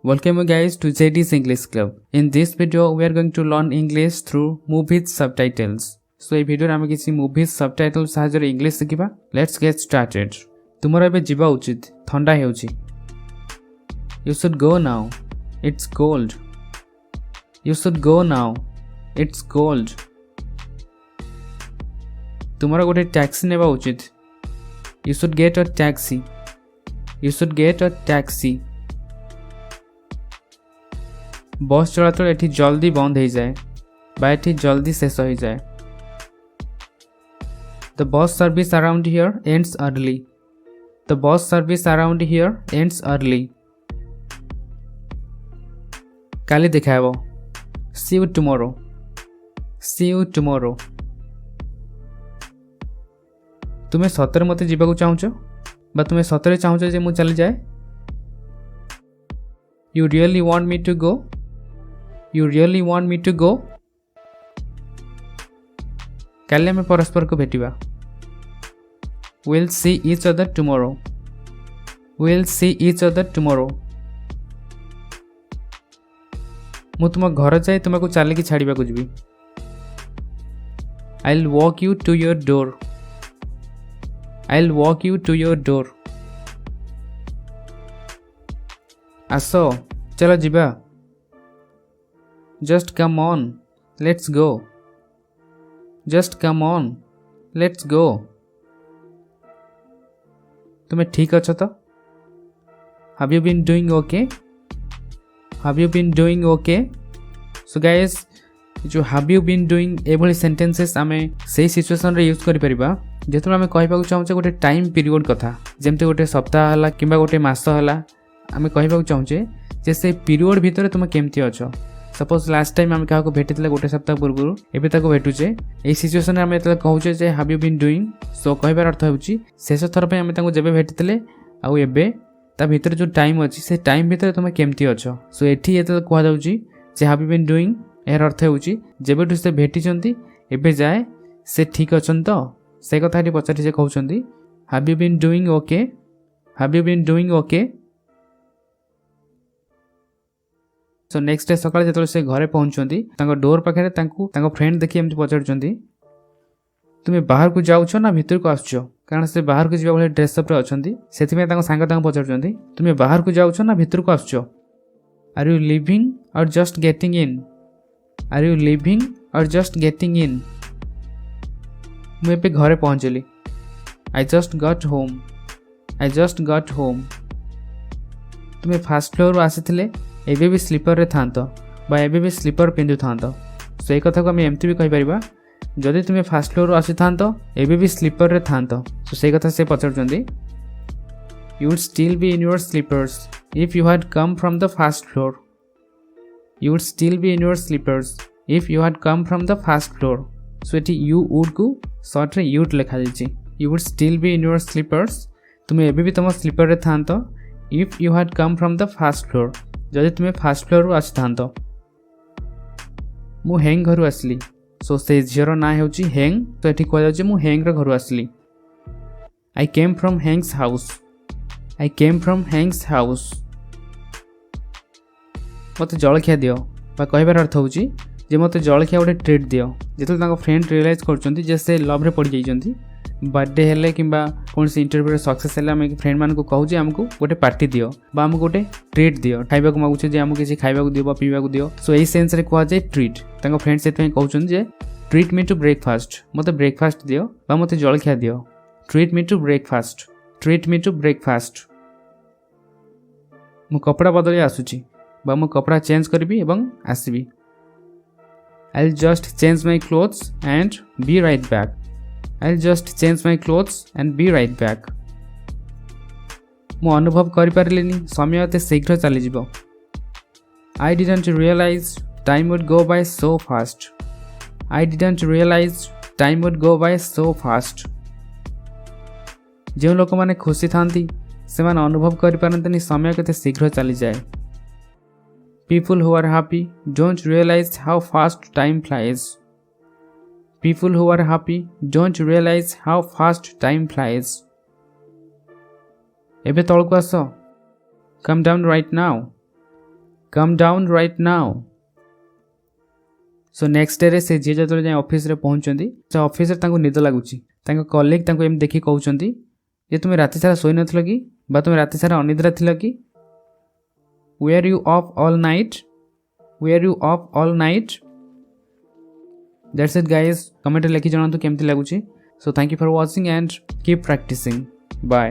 Welcome you guys to JD's English Club. In this video we are going to learn English through movies subtitles. So এই ভিডিওରେ ଆମେ କିଛି movies subtitle ସାହାଯ୍ୟରେ English ଶିଖିବା. Let's get started. ତୁମର ଏବେ ଯିବା ଉଚିତ. ଥଣ୍ଡା ହେଉଛି. You should go now. It's cold. You should go now. It's cold. ତୁମର ଗୋଟେ ଟ୍ୟାକ୍ସି ନେବା ଉଚିତ. You should get a taxi. You should get a taxi. बस चलाचल एठी जल्दी बंद हो जाए बा एठी जल्दी शेष हो जाए. The bus service around here ends early. The bus service around here ends early. काली देखाबो. See you tomorrow. See you tomorrow. तुम्हें सतरे मते जीवा को चाहूच बा तुम्हें सतरे चाहूच जे मु चली जाए. You really want me to go? You really want me to go? काले में परस्पर को भेटिबा. We'll see each other tomorrow. We'll see each other tomorrow. मु तुम घर जाए तुमको चल की छाड़ीबा को जीवी. I'll walk you to your door. I'll walk you to your door. आसो चलो जीवा. Just come on. Let's go. Just come on. Let's go. तुम्हें ठीक अच्छो तो? Have you been doing okay? Have you been doing okay? So guys, जो have you been doing एभली sentences आमे सेही सिचुएशन रे यूज करि परिबा जेतु आमे कहबा को चाहूचे गोटे टाइम पीरियड कथा जेमते गोटे सप्ताह हला किबा गोटे मास हला आमे कहबा को चाहूचे जे से पीरियड भीतर तुम केमती अछो. सपोज लास्ट टाइम आमे काको भेटितले गोटे सप्ताह पूर्व एबे ताको भेटुचे एई सिचुएशन रे आमे एतले कहूचे जे हैव यू बीन डूइंग. सो कहबार अर्थ होउची शेष थर पे आमे ताको जेबे भेटितले आ एबे ता भीतर जो टाइम अछि से टाइम भीतर तुम केमती अछो. सो एठी एतले कहवा जाउची जे हैव यू बीन डूइंग एहर अर्थ होउची जेबेठु से भेटिचंती एबे जाए से ठीक अछन तो से कथाटी पचारि से कहउचंती have you been doing okay. Have you been doing okay. So next day सकाळे जेतले से घरे पहुंचंती तांको डोर पाखरे तांको फ्रेंड देखि एमति पचारचंती तुमे बाहर को जाउछो ना भीतर को आछो. कारण से बाहर को जीवा भले ड्रेस अप रे अछंती सेति में तांको सांग तांको पचारचंती तुमे बाहर को जाउछो ना भीतर को आछो. Are you living or just getting in. Are you living or just getting in. मुझे घरे पहुंचली. I just got home. I just got home. तुम्हें फास्ट फ्लोर आसी एबे भी स्लीपर रे थांत बा एबे भी स्लीपर पिंधु थांत. सो ए कथा को हम एमती भी कहि परिबा जदि तुम्हें फास्ट फ्लोर आसी थांत एबे भी स्लीपर रे थांत. सो से कथा से पचारचंती you would still be in your slippers if you had come from the first floor. You would still be in your slippers if you had come from the first floor. So eighty you would को short रे you'd लिखा जाइछि. You would still be in your slippers. तुमे एबे भी तुम sleeper रे थांत if you had come from the first floor. जदि तुमे फर्स्ट फ्लोर आसी थांत. मु हेंग घरु आसली. सो से झियर ना हेउछि हेंग तो एठी कहै जाउछि मु हेंग रे घरु आसली. I came from Hang's house. I came from Hang's house. मत जलखिया दियो बा कहबार अर्थ होउची जे मत जलखिया गोटे ट्रीट दियो. जेतले ताको फ्रेंड रियलाइज करचंती जे से लव रे पड़ जाइचंती बर्थडे हेले किंबा कोनसी इंटरव्यू रे सक्सेस हेले हम फ्रेंड मान को कहू जे हमको गोटे पार्टी दियो बा हमको गोटे ट्रीट दियो खाइबा को मागुचे जे हमको किछि खाइबा को दियो बा पीबा को दियो. सो एई सेंस रे कहवा जे ट्रीट ताको फ्रेंड सेत में कहउचन जे ट्रीट मी टू ब्रेकफास्ट. मते ब्रेकफास्ट दियो बा मते जलखिया दियो. Treat me to breakfast. Treat me to breakfast. मु कपड़ा बदली आसुची बा मु कपड़ा चेंज करबी एवं आसीबी. I'll just change my clothes and be right back. I'll just change my clothes and be right back. मु अनुभव करि पारलिनी समय अते शीघ्र चली जिवो. I didn't realize time would go by so fast. I didn't realize time would go by so fast. जे लोक माने खुशी थांती से माने अनुभव करि पारंतनी समय केते शीघ्र चली जाए. People who are happy don't realize how fast time flies. People who are happy don't realize how fast time flies. एबे तळको आसो. Come down right now. Come down right now. सो नेक्स्ट डे से जी जो जाए ऑफिस रे पहुंचती से office रे तांको निद लगुच कलीग तांको एम देखी कहते ये तुम्हें राति सारा शोई नथिल कि बा तुम्हें राति सारा अनिद्रा थिल कि were you up all night were you up all night. That's it guys, comment लिखि जणातु केमती लगुची। So thank you for watching and keep practising. Bye.